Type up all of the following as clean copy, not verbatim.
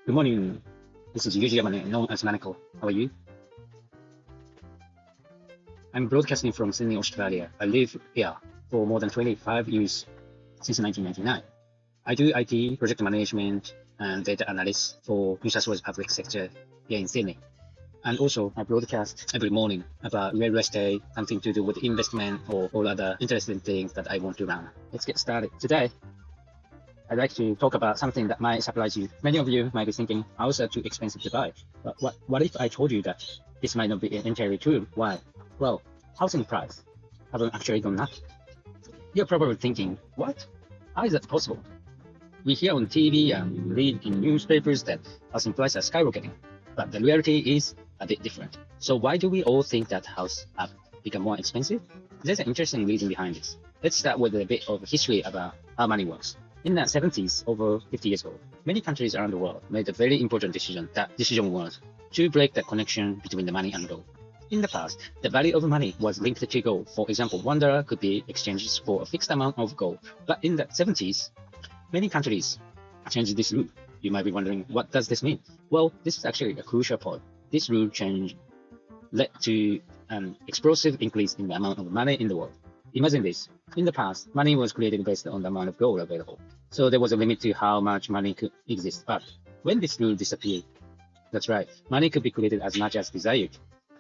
Good morning. This is usually known as Manako. How are you? I'm broadcasting from Sydney, Australia. I live here for more than 25 years since 1999. I do IT, project management, and data analysis for New South Wales public sector here in Sydney. And also, I broadcast every morning about real estate, something to do with investment or all other interesting things that I want to run. Let's get started. Today, I'd like to talk about something that might surprise you. Many of you might be thinking, houses are too expensive to buy. But what if I told you that this might not be entirely true? Why? Well, housing price haven't actually gone up. You're probably thinking, what? How is that possible? We hear on TV and read in newspapers that housing prices are skyrocketing, but the reality is a bit different. So why do we all think that houses have become more expensive? There's an interesting reason behind this. Let's start with a bit of history about how money works. In the 70s, over 50 years ago, many countries around the world made a very important decision. That decision was to break the connection between the money and gold. In the past, the value of money was linked to gold. For example, $1 could be exchanged for a fixed amount of gold. But in the 70s, many countries changed this rule. You might be wondering, what does this mean? Well, this is actually a crucial point. This rule change led to an explosive increase in the amount of money in the world. Imagine this. In the past, money was created based on the amount of gold available. So there was a limit to how much money could exist. But when this rule disappeared, that's right, money could be created as much as desired.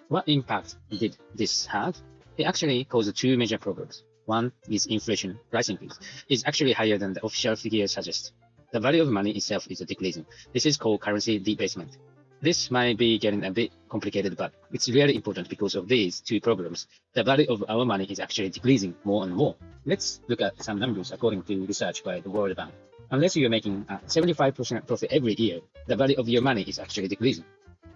What impact did this have? It actually caused two major problems. One is inflation, price increase. It's actually higher than the official figures suggest. The value of money itself is decreasing. This is called currency debasement. This might be getting a bit complicated, but it's really important because of these two problems. The value of our money is actually decreasing more and more. Let's look at some numbers according to research by the World Bank. Unless you're making a 75% profit every year, the value of your money is actually decreasing.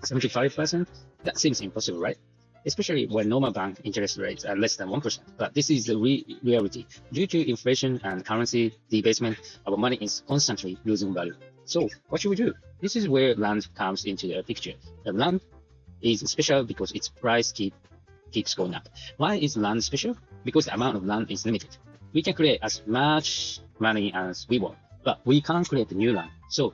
75%? That seems impossible, right? Especially when normal bank interest rates are less than 1%. But this is the reality. Due to inflation and currency debasement, our money is constantly losing value. So what should we do? This is where land comes into the picture. The land is special because its price keeps going up. Why is land special? Because the amount of land is limited. We can create as much money as we want, but we can't create new land. So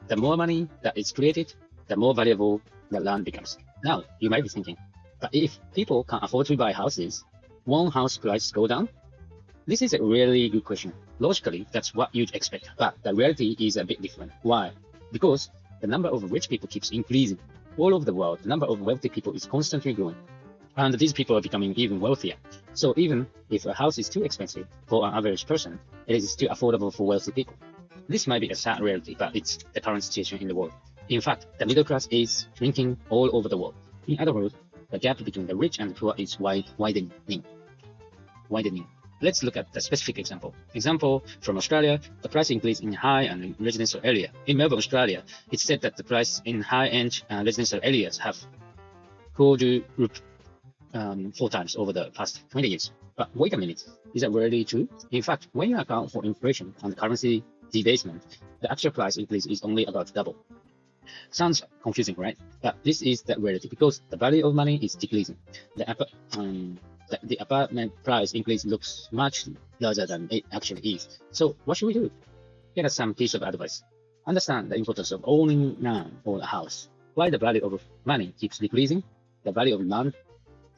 the more money that is created, the more valuable the land becomes. Now, you might be thinking, but if people can't afford to buy houses, won't house prices go down? This is a really good question. Logically, that's what you'd expect, but the reality is a bit different. Why? Because the number of rich people keeps increasing. All over the world, the number of wealthy people is constantly growing, and these people are becoming even wealthier. So even if a house is too expensive for an average person, it is still affordable for wealthy people. This might be a sad reality, but it's the current situation in the world. In fact, the middle class is shrinking all over the world. In other words, the gap between the rich and the poor is widening. Let's look at the specific example. Example from Australia, the price increase in high and residential area. In Melbourne, Australia, it's said that the price in high-end residential areas have quadrupled 4 times over the past 20 years. But wait a minute, is that really true? In fact, when you account for inflation and currency debasement, the actual price increase is only about double. Sounds confusing, right? But this is the reality because the value of money is decreasing. The apartment price increase looks much larger than it actually is. So what should we do? Here are some piece of advice. Understand the importance of owning land or a house. While the value of money keeps decreasing, the value of land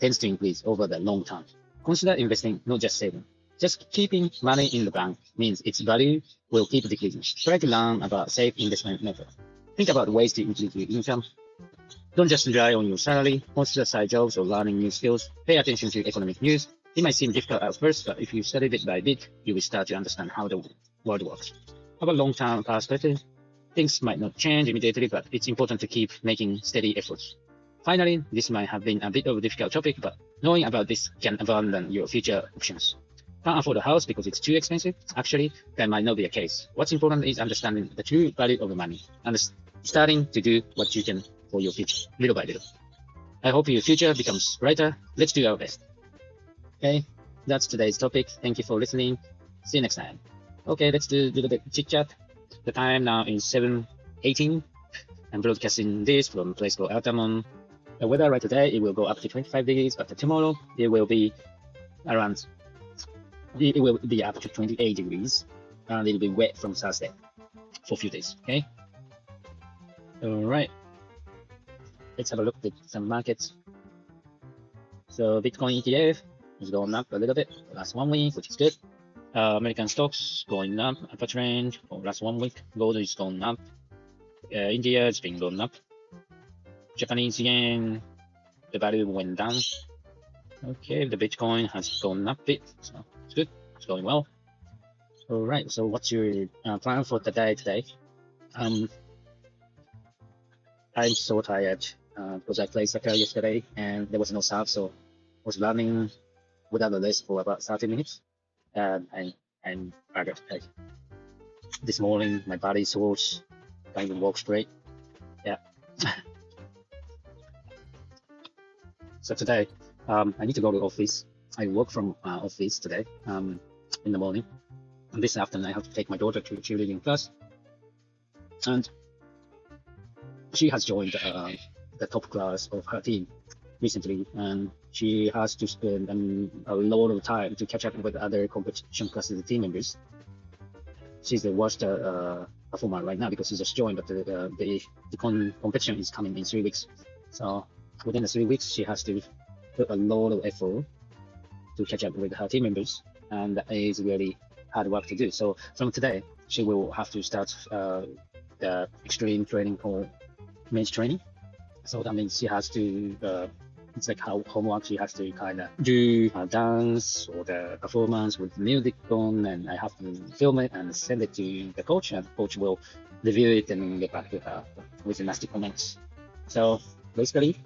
tends to increase over the long term. Consider investing, not just saving. Just keeping money in the bank means its value will keep decreasing. Try to learn about safe investment methods. Think about ways to increase your income. Don't just rely on your salary. Consider side jobs or learning new skills. Pay attention to economic news. It might seem difficult at first, but if you study bit by bit, you will start to understand how the world works. Have a long-term perspective. Things might not change immediately, but it's important to keep making steady efforts. Finally, this might have been a bit of a difficult topic, but knowing about this can abandon your future options. Can't afford a house because it's too expensive? Actually, that might not be the case. What's important is understanding the true value of the money and starting to do what you can for your future, little by little. I hope your future becomes brighter. Let's do our best. Okay, that's today's topic. Thank you for listening. See you next time. Okay, let's do a little bit chit chat. The time now is 7:18. I'm broadcasting this from a place called Altamont. The weather right today, it will go up to 25 degrees, but tomorrow it will be up to 28 degrees, and it'll be wet from Thursday for a few days. Okay. All right, let's have a look at some markets. So Bitcoin ETF is going up a little bit last 1 week, which is good. American stocks going up, upper trend for last 1 week. Gold is going up. India has been going up. Japanese yen, the value went down. Okay, the Bitcoin has gone up a bit, so it's good. It's going well. All right. So what's your plan for the day today? I'm so tired because I played soccer yesterday and there was no serve, so I was running without a rest for about 30 minutes. And I got like, this morning my body is sore, can't even walk straight. Yeah. So today, I need to go to office. I work from office today in the morning. And this afternoon, I have to take my daughter to cheerleading class. And she has joined the top class of her team recently. And she has to spend a lot of time to catch up with other competition classes team members. She's the worst performer right now because she just joined, but the competition is coming in 3 weeks. So within the 3 weeks, she has to put a lot of effort to catch up with her team members, and that is really hard work to do. So from today, she will have to start the extreme training or men's training. So that means she has to, it's like how homework, she has to kind of do a dance or the performance with music on, and I have to film it and send it to the coach, and the coach will review it and get back to her with the nasty comments. So basically,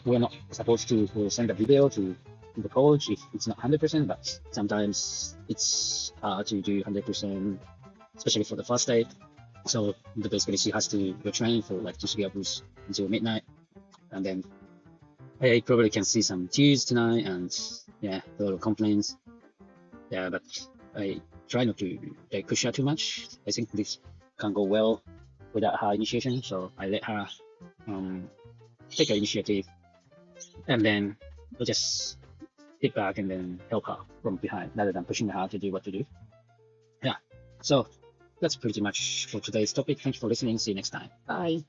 we're not supposed to send a video to the coach if it's not 100%, but sometimes it's hard to do 100%, especially for the first day. So basically, she has to go train for like 2-3 hours until midnight, and then I probably can see some tears tonight, and yeah, a lot of complaints. Yeah, but I try not to push her too much. I think this can go well without her initiation, so I let her take her initiative, and then we'll just sit back and then help her from behind rather than pushing her to do what to do. Yeah, so that's pretty much for today's topic. Thank you for listening. See you next time. Bye.